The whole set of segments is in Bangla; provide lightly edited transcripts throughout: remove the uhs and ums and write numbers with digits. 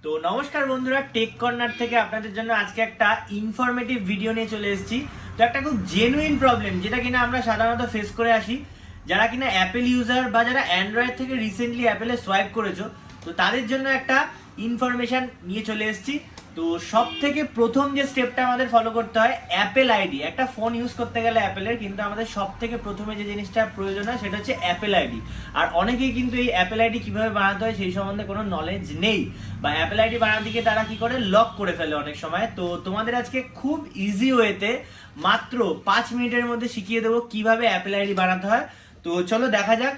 তো নমস্কার বন্ধুরা, টেক কর্নার থেকে আপনাদের জন্য আজকে একটা ইনফরমেটিভ ভিডিও নিয়ে চলে এসেছি। তো একটা খুব জেনুইন প্রবলেম যেটা কিনা আমরা সাধারণত ফেস করে আসি, যারা কিনা অ্যাপেল ইউজার বা যারা অ্যান্ড্রয়েড থেকে রিসেন্টলি অ্যাপেলে সোয়াইপ করেছো, তো তাদের জন্য একটা ইনফরমেশন নিয়ে চলে এসেছি। তো সব থেকে প্রথম যে স্টেপটা আমাদের ফলো করতে হয়, অ্যাপেল আইডি। একটা ফোন ইউজ করতে গেলে অ্যাপেলের কিন্তু আমাদের সব থেকে প্রথমে যে জিনিসটা প্রয়োজন হয় সেটা হচ্ছে অ্যাপেল আইডি। আর অনেকেই কিন্তু এই অ্যাপেল আইডি কিভাবে বানাতে হয় সেই সম্বন্ধে কোনো নলেজ নেই, বা অ্যাপেল আইডি বানাতে গিয়ে তারা কি করে লক করে ফেলে অনেক সময়। তো তোমাদের আজকে খুব ইজি ওয়েতে মাত্র 5 মিনিটের মধ্যে শিখিয়ে দেবো কিভাবে অ্যাপেল আইডি বানাতে হয়। তো চলো দেখা যাক।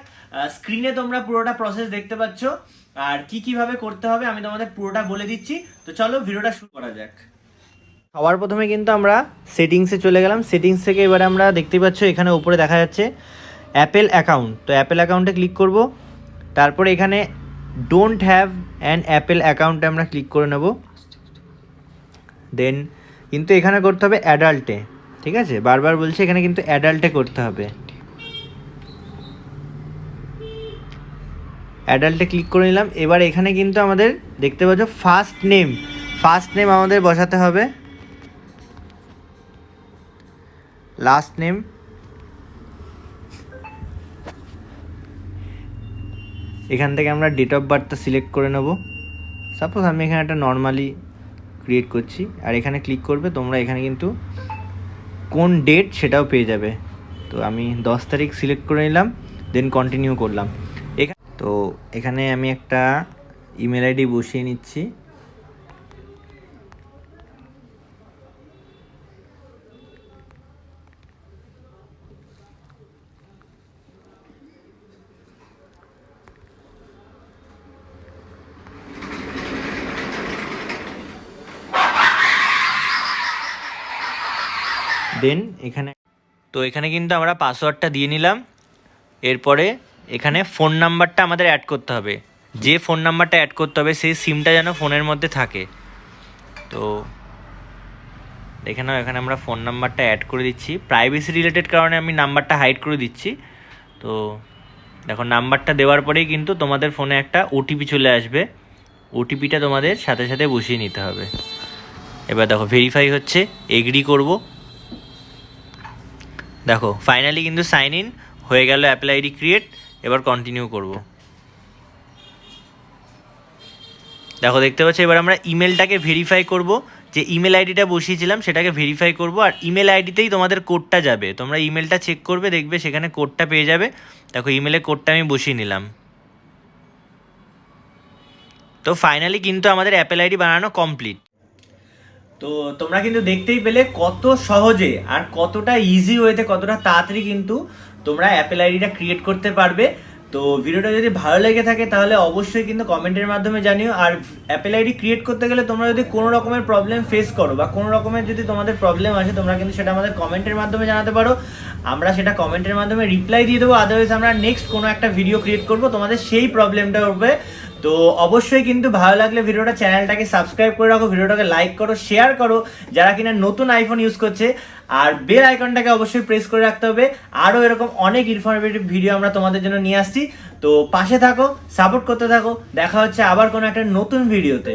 স্ক্রিনে তোমরা পুরোটা প্রসেস দেখতে পাচ্ছ, আর কিভাবে করতে হবে আমি তোমাদের পুরোটা বলে দিচ্ছি। তো চলো ভিডিওটা শুরু করা যাক। সবার প্রথমে কিন্তু আমরা সেটিংসে চলে গেলাম। সেটিংস থেকে এবারে আমরা দেখতে পাচ্ছ এখানে উপরে দেখা যাচ্ছে অ্যাপেল অ্যাকাউন্ট। তো অ্যাপেল অ্যাকাউন্টে ক্লিক করব, তারপরে এখানে ডোন্ট হ্যাভ অ্যান অ্যাপেল অ্যাকাউন্টে আমরা ক্লিক করে নেব। দেন কিন্তু এখানে করতে হবে অ্যাডাল্টে, ঠিক আছে? বারবার বলছে এখানে কিন্তু অ্যাডাল্টে করতে হবে। অ্যাডাল্টে ক্লিক করে নিলাম। এবার এখানে কিন্তু আমাদের দেখতে পাচ্ছ ফার্স্ট নেম আমাদের বসাতে হবে, লাস্ট নেম, এখান থেকে আমরা ডেট অফ বার্থটা সিলেক্ট করে নেব। সাপোজ আমি এখানে একটা নর্মালি ক্রিয়েট করছি, আর এখানে ক্লিক করবে তোমরা। এখানে কিন্তু কোন ডেট সেটাও পেয়ে যাবে। তো আমি 10 তারিখ সিলেক্ট করে নিলাম, দেন কন্টিনিউ করলাম। তো এখানে আমি একটা ইমেল আইডি বসিয়ে নিচ্ছি। দেন এখানে কিন্তু আমরা পাসওয়ার্ডটা দিয়ে নিলাম। এরপরে এখানে ফোন নাম্বারটা আমাদের অ্যাড করতে হবে। যে ফোন নাম্বারটা অ্যাড করতে হবে সেই সিমটা যেন ফোনের মধ্যে থাকে। তো এখানে আমরা ফোন নাম্বারটা অ্যাড করে দিচ্ছি। প্রাইভেসি রিলেটেড কারণে আমি নাম্বারটা হাইড করে দিচ্ছি। তো দেখো, নাম্বারটা দেওয়ার পরেই কিন্তু তোমাদের ফোনে একটা ওটিপি চলে আসবে। ওটিপিটা তোমাদের সাথে সাথে বসিয়ে নিতে হবে। এবার দেখো ভেরিফাই হচ্ছে, এগ্রি করব। দেখো ফাইনালি কিন্তু সাইন ইন হয়ে গেল, অ্যাপেল আইডি ক্রিয়েট। এবার কন্টিনিউ করব। দেখো দেখতে পাচ্ছ, এবার আমরা ইমেলটাকে ভেরিফাই করব। যে ইমেল আইডিটা বসিয়েছিলাম সেটাকে ভেরিফাই করব, আর ইমেল আইডিতেই তোমাদের কোডটা যাবে। তোমরা ইমেলটা চেক করবে, দেখবে সেখানে কোডটা পেয়ে যাবে। দেখো ইমেলে কোডটা আমি বসিয়ে নিলাম। তো ফাইনালি কিন্তু আমাদের অ্যাপেল আইডি বানানো কমপ্লিট। তো তোমরা কিন্তু দেখতেই পেলে কত সহজে আর কতটা ইজি ওয়েতে, কতটা তাড়াতাড়ি কিন্তু তোমরা অ্যাপেল আইডিটা ক্রিয়েট করতে পারবে। তো ভিডিওটা যদি ভালো লেগে থাকে তাহলে অবশ্যই কিন্তু কমেন্টের মাধ্যমে জানিও। আর অ্যাপেল আইডি ক্রিয়েট করতে গেলে তোমরা যদি কোনো রকমের প্রবলেম ফেস করো, বা কোনো রকমের যদি তোমাদের প্রবলেম আসে, তোমরা কিন্তু সেটা আমাদের কমেন্টের মাধ্যমে জানাতে পারো। আমরা সেটা কমেন্টের মাধ্যমে রিপ্লাই দিয়ে দেবো। আদারওয়াইজ আমরা নেক্সট কোনো একটা ভিডিও ক্রিয়েট করবো তোমাদের সেই প্রবলেমটা হবে। তো অবশ্যই কিন্তু ভালো লাগলে ভিডিওটা, চ্যানেলটাকে সাবস্ক্রাইব করে রাখো, ভিডিওটাকে লাইক করো, শেয়ার করো যারা কিনা নতুন আইফোন ইউজ করছে। আর বেল আইকনটাকে অবশ্যই প্রেস করে রাখতে হবে। আরও এরকম অনেক ইনফরমেটিভ ভিডিও আমরা তোমাদের জন্য নিয়ে আসছি। তো পাশে থাকো, সাপোর্ট করতে থাকো। দেখা হচ্ছে আবার কোনো একটা নতুন ভিডিওতে।